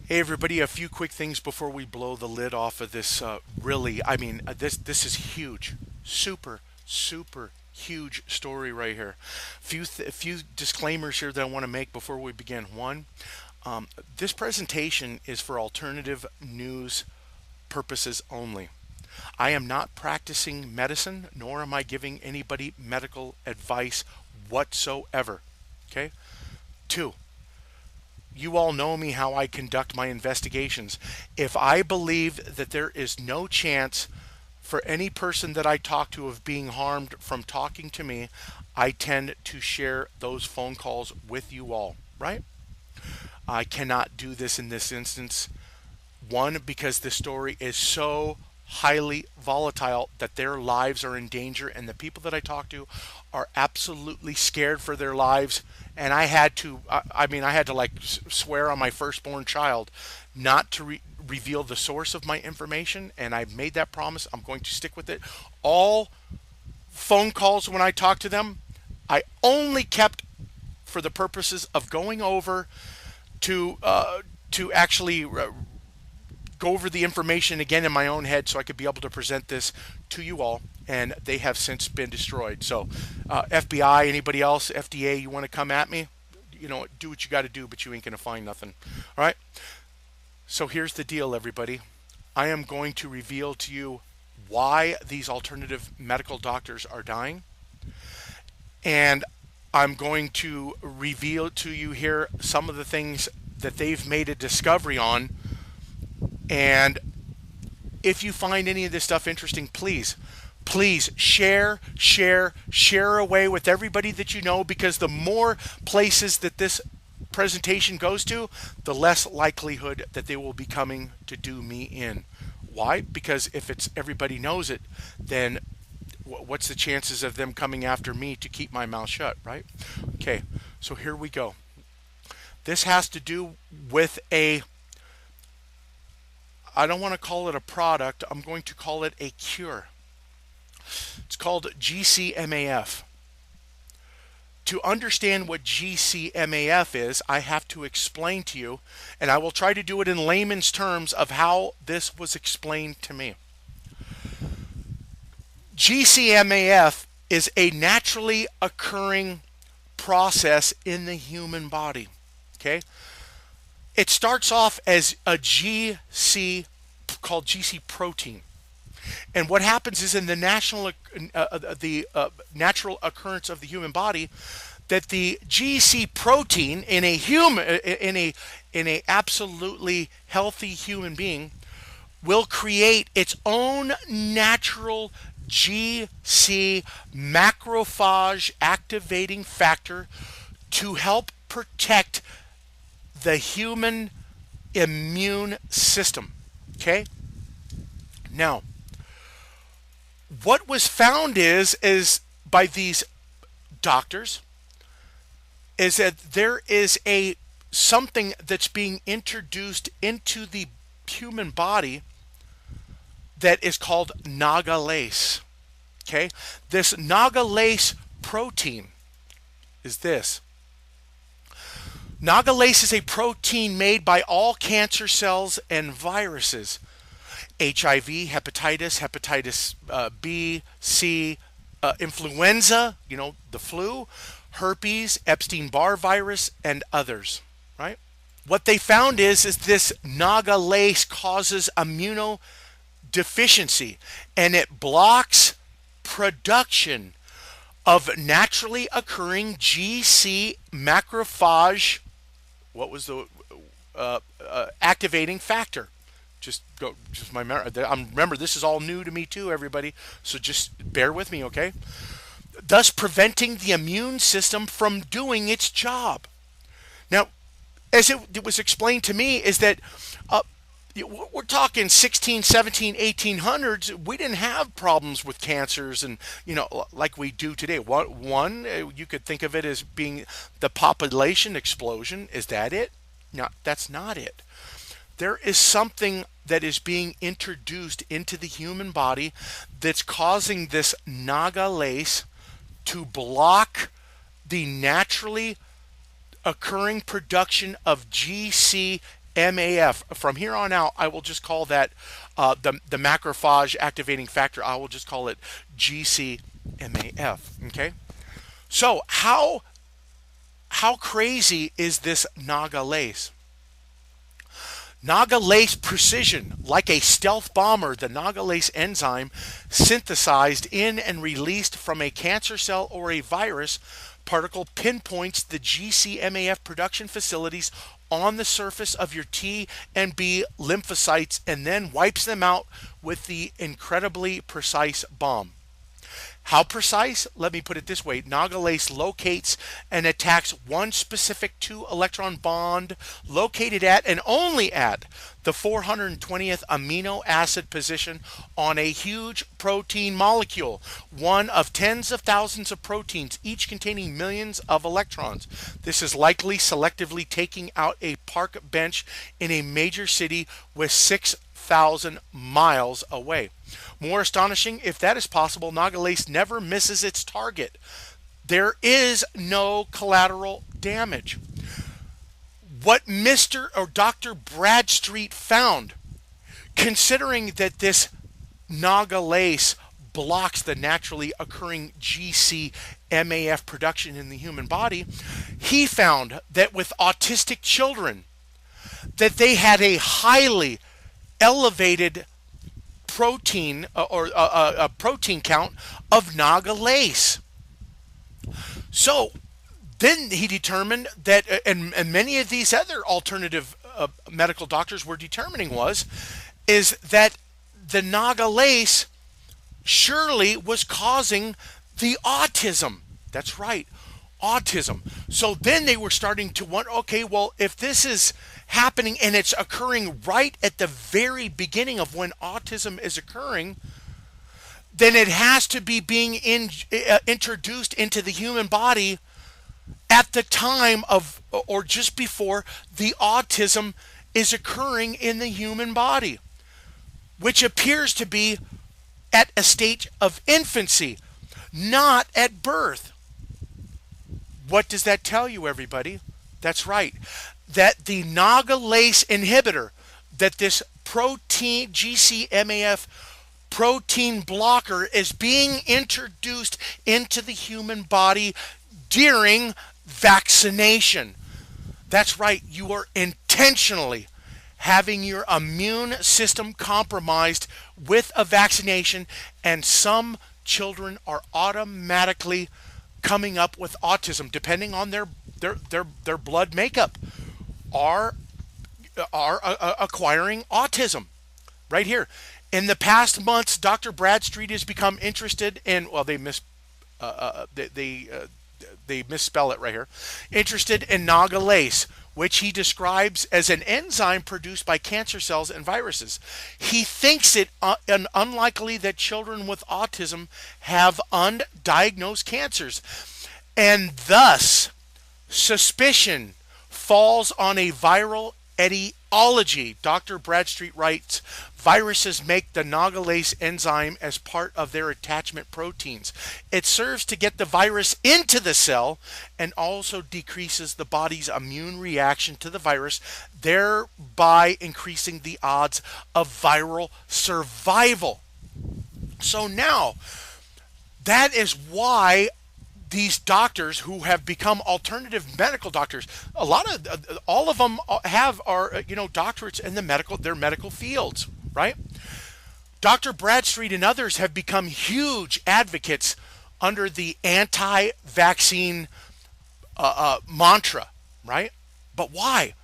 Hey everybody, a few quick things before we blow the lid off of this this is huge. Super huge story right here. A few disclaimers here that I want to make before we begin. One, this presentation is for alternative news purposes only. I am not practicing medicine, nor am I giving anybody medical advice whatsoever. Okay? Two, you all know me how I conduct my investigations. If I believe that there is no chance for any person that I talk to of being harmed from talking to me, I tend to share those phone calls with you all, right? I cannot do this in this instance. One, because the story is so highly volatile that their lives are in danger, and the people that I talk to are absolutely scared for their lives. And I had to like swear on my firstborn child not to reveal the source of my information, and I've made that promise. I'm going to stick with it. All phone calls when I talk to them, I only kept for the purposes of going over to actually go over the information again in my own head so I could be able to present this to you all, and they have since been destroyed. So, FBI, anybody else, FDA, you want to come at me? You know, do what you got to do, but you ain't going to find nothing. All right? So here's the deal, everybody. I am going to reveal to you why these alternative medical doctors are dying, and I'm going to reveal to you here some of the things that they've made a discovery on. And if you find any of this stuff interesting, please share away with everybody that you know, because the more places that this presentation goes to, the less likelihood that they will be coming to do me in. Why? Because if it's everybody knows it, then what's the chances of them coming after me to keep my mouth shut, right? Okay, so here we go. This has to do with I don't want to call it a product, I'm going to call it a cure. It's called GCMAF. To understand what GCMAF is, I have to explain to you, and I will try to do it in layman's terms of how this was explained to me. GCMAF is a naturally occurring process in the human body. Okay? It starts off as a GC called GC protein. And what happens is in the natural occurrence of the human body, that the GC protein in a absolutely healthy human being will create its own natural GC macrophage activating factor to help protect the human immune system. Okay? Now, what was found is by these doctors is that there is something that's being introduced into the human body that is called nagalase. Okay? This nagalase protein is this. Nagalase is a protein made by all cancer cells and viruses. HIV, hepatitis B, C, influenza, the flu, herpes, Epstein-Barr virus, and others, right? What they found is this nagalase causes immunodeficiency, and it blocks production of naturally occurring GC macrophage, what was the activating factor? Remember, this is all new to me too, everybody. So just bear with me, okay? Thus preventing the immune system from doing its job. Now, as it was explained to me, is that we're talking 16, 17, 1800s. We didn't have problems with cancers and, like we do today. One, you could think of it as being the population explosion. Is that it? No, that's not it. There is something that is being introduced into the human body that's causing this nagalase to block the naturally occurring production of GC MAF. From here on out, I will just call that the macrophage activating factor. I will just call it GCMAF. Okay. So how crazy is this Naga lace? Naga lace precision, like a stealth bomber, the Naga lace enzyme synthesized in and released from a cancer cell or a virus particle pinpoints the GCMAF production facilities on the surface of your T and B lymphocytes and then wipes them out with the incredibly precise bomb. How precise? Let me put it this way. Naga lace locates and attacks one specific 2-electron bond located at and only at the 420th amino acid position on a huge protein molecule, one of tens of thousands of proteins, each containing millions of electrons. This is likely selectively taking out a park bench in a major city with 6,000 miles away. More astonishing, if that is possible, Naga lace never misses its target. There is no collateral damage. What Mr. or Dr. Bradstreet found, considering that this Naga lace blocks the naturally occurring GCMAF production in the human body, he found that with autistic children, that they had a highly elevated protein or a protein count of Naga lace. So then he determined that, and many of these other alternative medical doctors were determining is that the Naga lace surely was causing the autism. That's right, autism. So then they were starting to wonder, okay, well, if this is happening and it's occurring right at the very beginning of when autism is occurring, then it has to be being introduced into the human body at the time of or just before the autism is occurring in the human body, which appears to be at a stage of infancy, not at birth. What does that tell you, everybody? That's right. That the Naga lace inhibitor, that this protein, GCMAF protein blocker, is being introduced into the human body during vaccination. That's right. You are intentionally having your immune system compromised with a vaccination, and some children are automatically coming up with autism, depending on their blood makeup, are acquiring autism. Right here, in the past months, Dr. Bradstreet has become interested in, well, they misspell it right here, interested in Naga lace, which he describes as an enzyme produced by cancer cells and viruses. He thinks it unlikely that children with autism have undiagnosed cancers, and thus suspicion falls on a viral etiology. Dr. Bradstreet writes, viruses make the Naga lace enzyme as part of their attachment proteins. It serves to get the virus into the cell and also decreases the body's immune reaction to the virus, thereby increasing the odds of viral survival. So now, that is why these doctors who have become alternative medical doctors, all of them are doctorates in their medical fields, right? Dr. Bradstreet and others have become huge advocates under the anti-vaccine mantra, right? But why?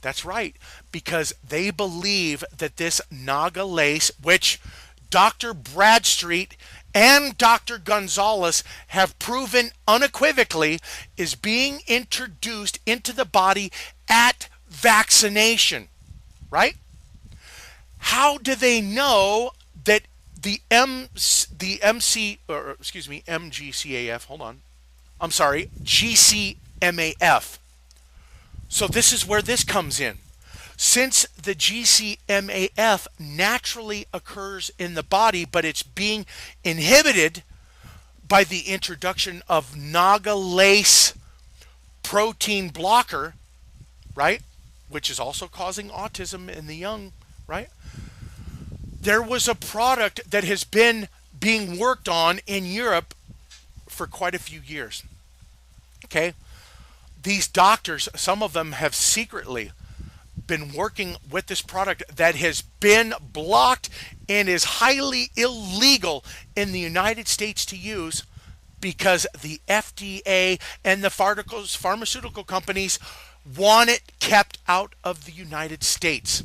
That's right, because they believe that this Naga lace, which Dr. Bradstreet and Dr. Gonzalez have proven unequivocally is being introduced into the body at vaccination, right? How do they know that GCMAF? So this is where this comes in. Since the GCMAF naturally occurs in the body, but it's being inhibited by the introduction of Naga lace protein blocker, right? which is also causing autism in the young, right? There was a product that has been being worked on in Europe for quite a few years. Okay? These doctors, some of them have secretly been working with this product that has been blocked and is highly illegal in the United States to use because the FDA and the pharmaceutical companies want it kept out of the United States.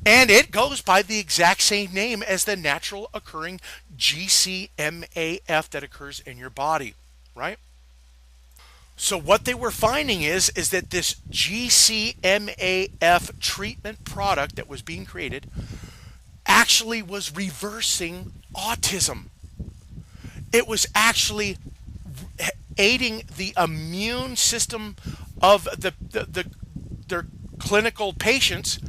And it goes by the exact same name as the natural occurring GCMAF that occurs in your body, right? So what they were finding is that this GCMAF treatment product that was being created actually was reversing autism. It was actually aiding the immune system of their clinical patients,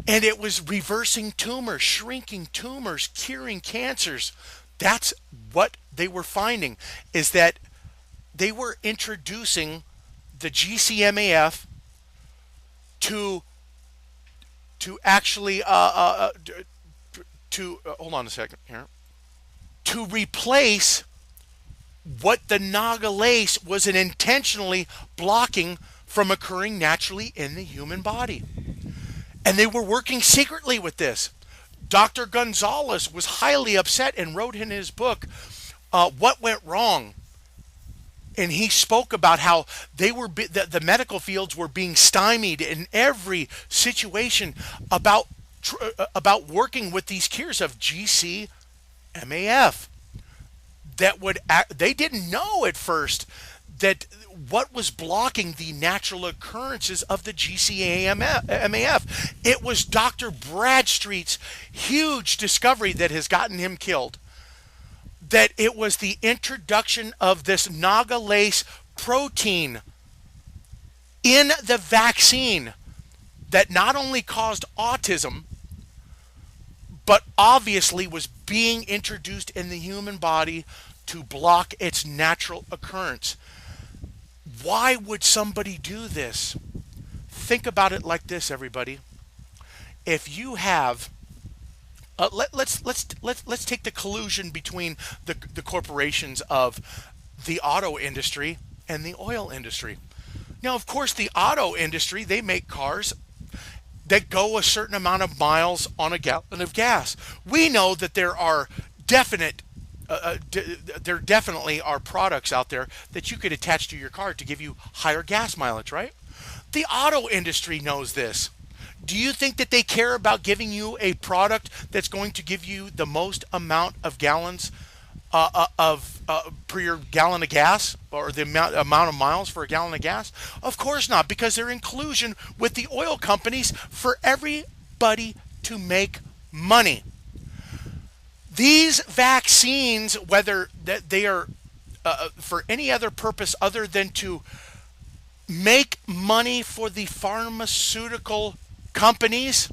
and it was reversing tumors, shrinking tumors, curing cancers. That's what they were finding, is that they were introducing the GCMAF to actually hold on a second here, to replace what the nagalase was intentionally blocking from occurring naturally in the human body. And they were working secretly with this. Dr. Gonzalez was highly upset and wrote in his book, What Went Wrong? And he spoke about how they were the medical fields were being stymied in every situation about working with these cures of GCMAF. They didn't know at first that what was blocking the natural occurrences of the GCMAF. It was Dr. Bradstreet's huge discovery that has gotten him killed. That it was the introduction of this nagalase protein in the vaccine that not only caused autism, but obviously was being introduced in the human body to block its natural occurrence. Why would somebody do this? Think about it like this, everybody. If you have let's take the collusion between the corporations of the auto industry and the oil industry. Now, of course, the auto industry, they make cars that go a certain amount of miles on a gallon of gas. We know that there are there definitely are products out there that you could attach to your car to give you higher gas mileage, right? The auto industry knows this. Do you think that they care about giving you a product that's going to give you the most amount of gallons per your gallon of gas, or the amount of miles for a gallon of gas? Of course not, because they're in collusion with the oil companies for everybody to make money. These vaccines, whether that they are for any other purpose other than to make money for the pharmaceutical companies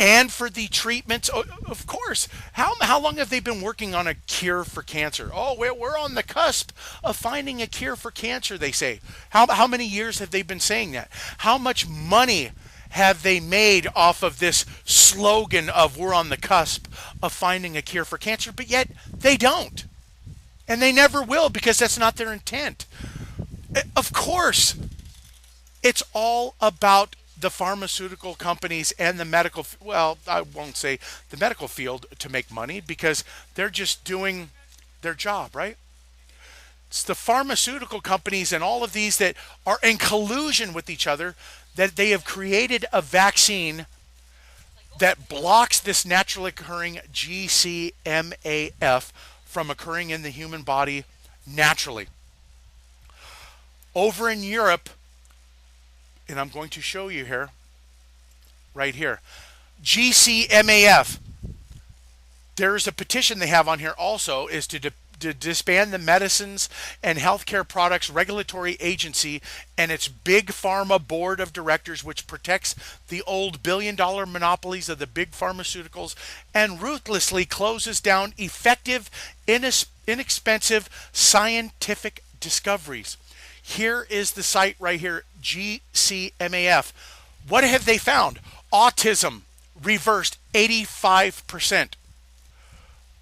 and for the treatments, of course. How long have they been working on a cure for cancer? Oh, we're on the cusp of finding a cure for cancer, they say. How many years have they been saying that? How much money have they made off of this slogan of we're on the cusp of finding a cure for cancer? But yet they don't. And they never will, because that's not their intent. Of course, it's all about the pharmaceutical companies and the medical, well, I won't say the medical field, to make money, because they're just doing their job, right? It's the pharmaceutical companies and all of these that are in collusion with each other, that they have created a vaccine that blocks this naturally occurring GCMAF from occurring in the human body naturally. Over in Europe, and I'm going to show you here, right here, GCMAF. There's a petition they have on here also, is to disband the Medicines and Healthcare Products Regulatory Agency and its Big Pharma Board of Directors, which protects the old billion-dollar monopolies of the big pharmaceuticals and ruthlessly closes down effective, inexpensive scientific discoveries. Here is the site right here, GCMAF. What have they found? Autism reversed 85%.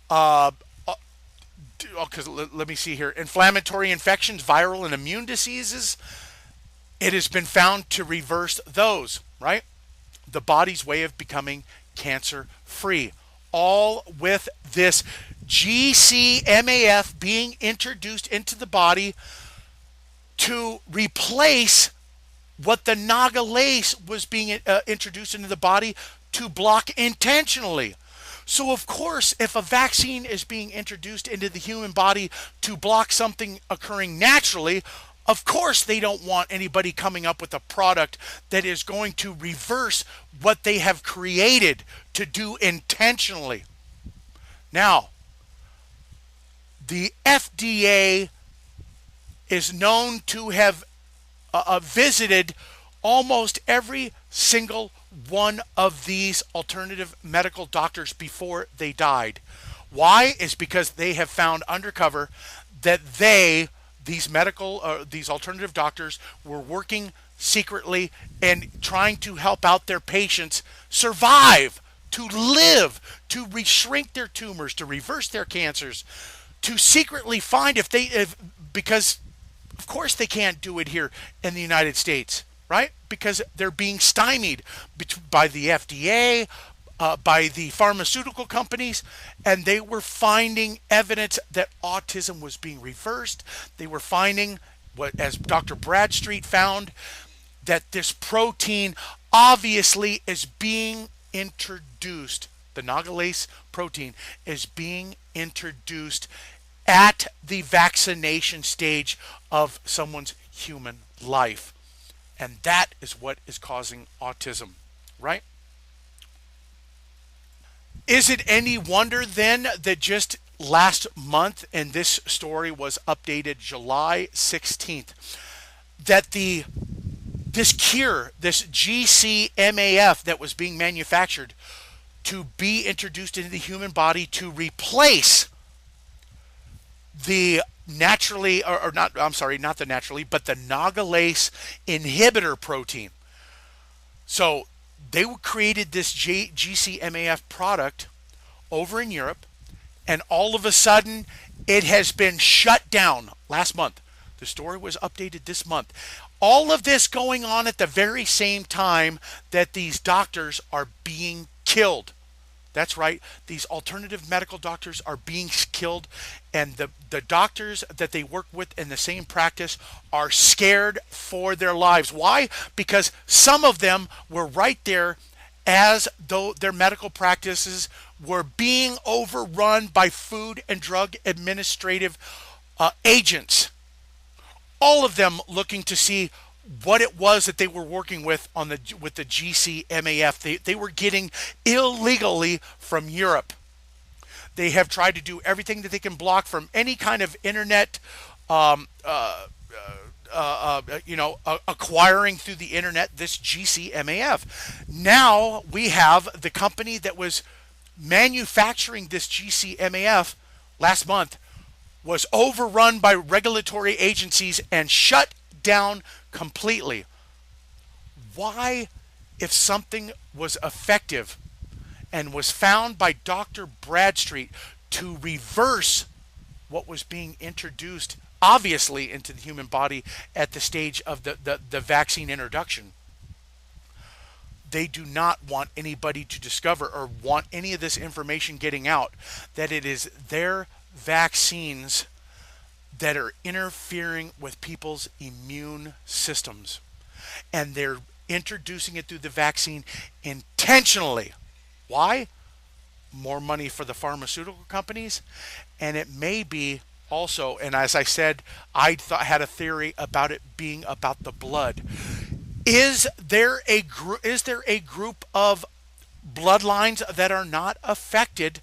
Because let me see here. Inflammatory infections, viral and immune diseases, it has been found to reverse those, right? The body's way of becoming cancer free. All with this GCMAF being introduced into the body to replace what the Naga-lace was being introduced into the body to block intentionally. So of course, if a vaccine is being introduced into the human body to block something occurring naturally, of course they don't want anybody coming up with a product that is going to reverse what they have created to do intentionally. Now, the FDA is known to have visited almost every single one of these alternative medical doctors before they died. Why? Is because they have found undercover that these alternative doctors were working secretly and trying to help out their patients survive, to live, to reshrink their tumors, to reverse their cancers, to secretly find because of course they can't do it here in the United States, right? Because they're being stymied by the FDA, by the pharmaceutical companies, and they were finding evidence that autism was being reversed. They were finding, what, as Dr. Bradstreet found, that this protein obviously is being introduced. The Naga-lace protein is being introduced at the vaccination stage of someone's human life. And that is what is causing autism, right? Is it any wonder then that just last month, and this story was updated July 16th, that this cure, this GCMAF that was being manufactured to be introduced into the human body to replace the naturally, or not, I'm sorry, not the naturally, but the Naga-lace inhibitor protein. So they created this GCMAF product over in Europe, and all of a sudden it has been shut down last month. The story was updated this month. All of this going on at the very same time that these doctors are being killed. That's right. These alternative medical doctors are being killed, and the doctors that they work with in the same practice are scared for their lives. Why? Because some of them were right there as though their medical practices were being overrun by Food and Drug Administrative agents. All of them looking to see what it was that they were working with with the GCMAF. They were getting illegally from Europe. They have tried to do everything that they can block from any kind of internet, acquiring through the internet this GCMAF. Now we have the company that was manufacturing this GCMAF last month was overrun by regulatory agencies and shut down completely. Why, if something was effective and was found by Dr. Bradstreet to reverse what was being introduced obviously into the human body at the stage of the vaccine introduction, they do not want anybody to discover or want any of this information getting out, that it is their vaccines that are interfering with people's immune systems, and they're introducing it through the vaccine intentionally. Why? More money for the pharmaceutical companies, and it may be also, and as I said, I had a theory about it being about the blood. Is there a group of bloodlines that are not affected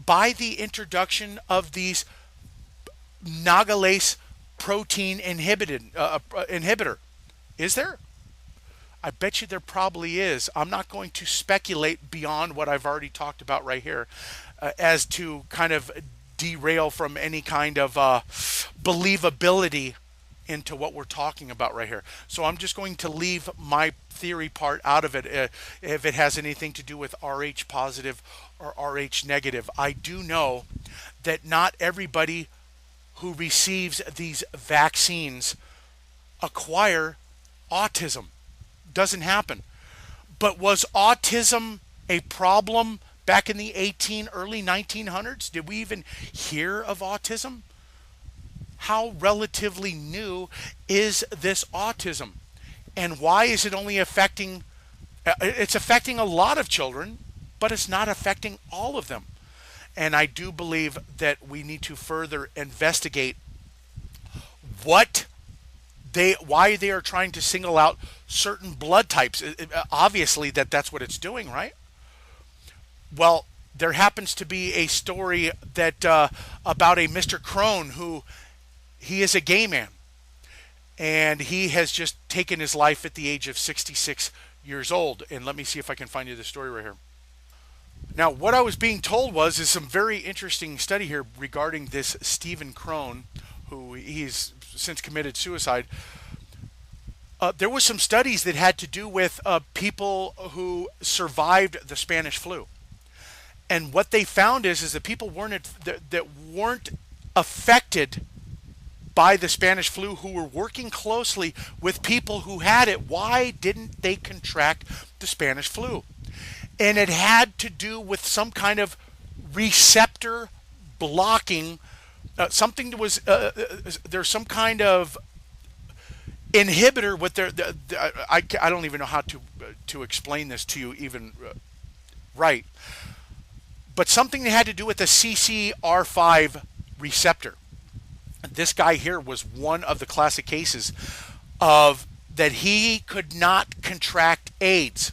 by the introduction of these Naga-lace protein inhibitor? Is there? I bet you there probably is. I'm not going to speculate beyond what I've already talked about right here as to kind of derail from any kind of believability into what we're talking about right here. So I'm just going to leave my theory part out of it if it has anything to do with Rh positive or Rh negative. I do know that not everybody who receives these vaccines acquire autism. Doesn't happen. But was autism a problem back in the early 1900s? Did we even hear of autism? How relatively new is this autism? And why is it only affecting, it's affecting a lot of children, but it's not affecting all of them. And I do believe that we need to further investigate why they are trying to single out certain blood types. Obviously that's what it's doing, right? Well, there happens to be a story that about a Mr. Crone who he is a gay man, and he has just taken his life at the age of 66 years old. And let me see if I can find you the story right here. Now, what I was being told is some very interesting study here regarding this Stephen Crone, who he's since committed suicide. There was some studies that had to do with people who survived the Spanish flu. And what they found is that people that weren't affected by the Spanish flu, who were working closely with people who had it, why didn't they contract the Spanish flu? And it had to do with some kind of receptor blocking, something that was, there's some kind of inhibitor with I don't even know how to explain this to you even right, but something that had to do with the CCR5 receptor. This guy here was one of the classic cases of that he could not contract AIDS.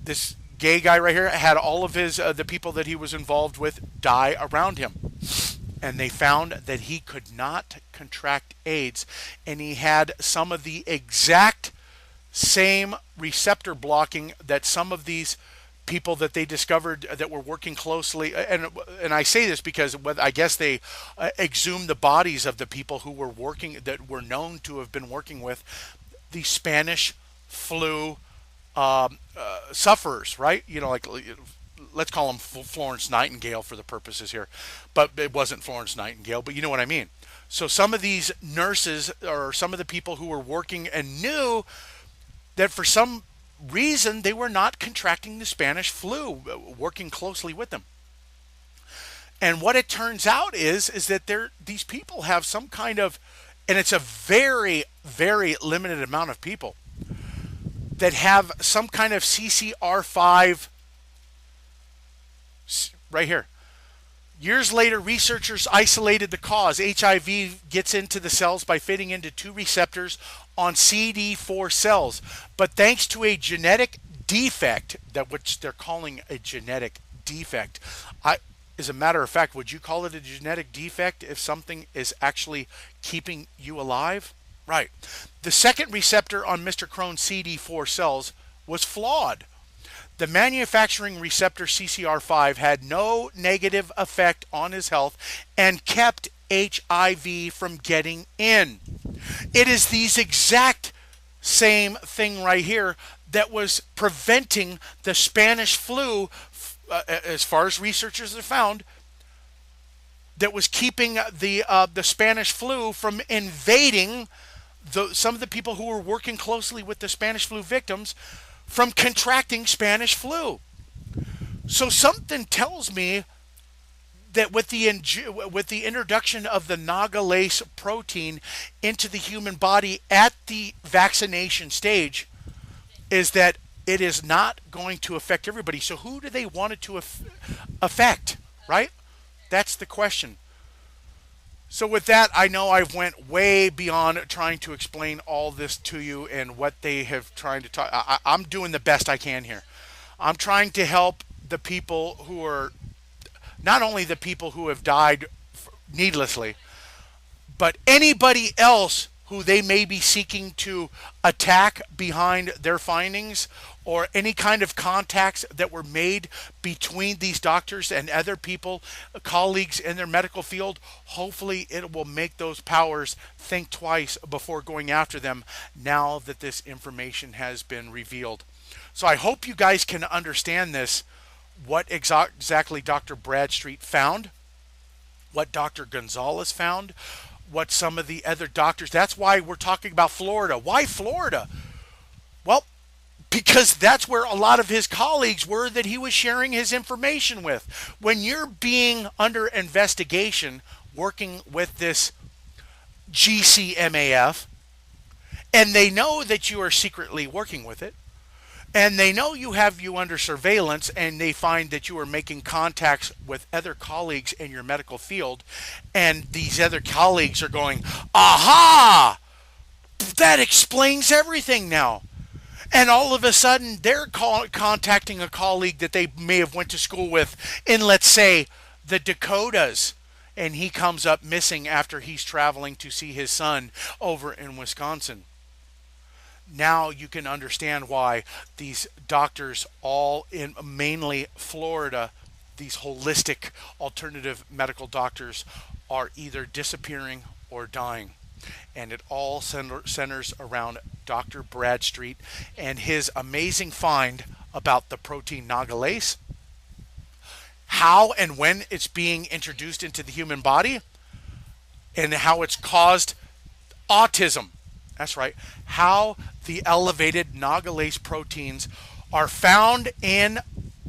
This gay guy right here had all of his the people that he was involved with die around him, and they found that he could not contract AIDS, and he had some of the exact same receptor blocking that some of these people that they discovered that were working closely, and I say this because I guess they exhumed the bodies of the people who were working, that were known to have been working with the Spanish flu sufferers, right? You know, like let's call them Florence Nightingale for the purposes here, but it wasn't Florence Nightingale, but you know what I mean. So some of these nurses or some of the people who were working and knew that for some reason they were not contracting the Spanish flu, working closely with them. And what it turns out is that these people have some kind of, and it's a very, very limited amount of people that have some kind of CCR5 right here. Years later, researchers isolated the cause. HIV gets into the cells by fitting into two receptors on CD4 cells. But thanks to a genetic defect, which they're calling a genetic defect. As a matter of fact, would you call it a genetic defect if something is actually keeping you alive? Right. The second receptor on Mr. Crone's CD4 cells was flawed. The manufacturing receptor CCR5 had no negative effect on his health and kept HIV from getting in. It is these exact same thing right here that was preventing the Spanish flu, as far as researchers have found, that was keeping the Spanish flu from invading some of the people who were working closely with the Spanish flu victims from contracting Spanish flu. So something tells me that with the introduction of the nagalase protein into the human body at the vaccination stage, is that it is not going to affect everybody. So who do they want it to affect, right? That's the question. So with that, I know I've went way beyond trying to explain all this to you and what they have trying to talk. I'm doing the best I can here. I'm trying to help the people who are, not only the people who have died needlessly, but anybody else who they may be seeking to attack behind their findings or any kind of contacts that were made between these doctors and other people, colleagues in their medical field, hopefully it will make those powers think twice before going after them now that this information has been revealed. So I hope you guys can understand this, what exactly Dr. Bradstreet found, what Dr. Gonzalez found, what some of the other doctors. That's why we're talking about Florida. Why Florida? Well, because that's where a lot of his colleagues were that he was sharing his information with. When you're being under investigation, working with this GCMAF, and they know that you are secretly working with it, and they know you have you under surveillance, and they find that you are making contacts with other colleagues in your medical field, and these other colleagues are going, aha, that explains everything now. And all of a sudden, they're contacting a colleague that they may have went to school with in, let's say, the Dakotas, and he comes up missing after he's traveling to see his son over in Wisconsin. Now you can understand why these doctors, all in mainly Florida, these holistic alternative medical doctors, are either disappearing or dying. And it all centers around Dr. Bradstreet and his amazing find about the protein nagalase, how and when it's being introduced into the human body, and how it's caused autism. That's right. How the elevated nagalase proteins are found in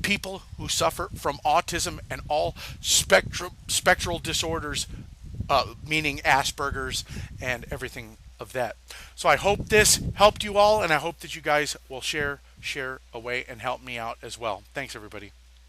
people who suffer from autism and all spectral disorders, meaning Asperger's and everything of that. So I hope this helped you all, and I hope that you guys will share away and help me out as well. Thanks, everybody.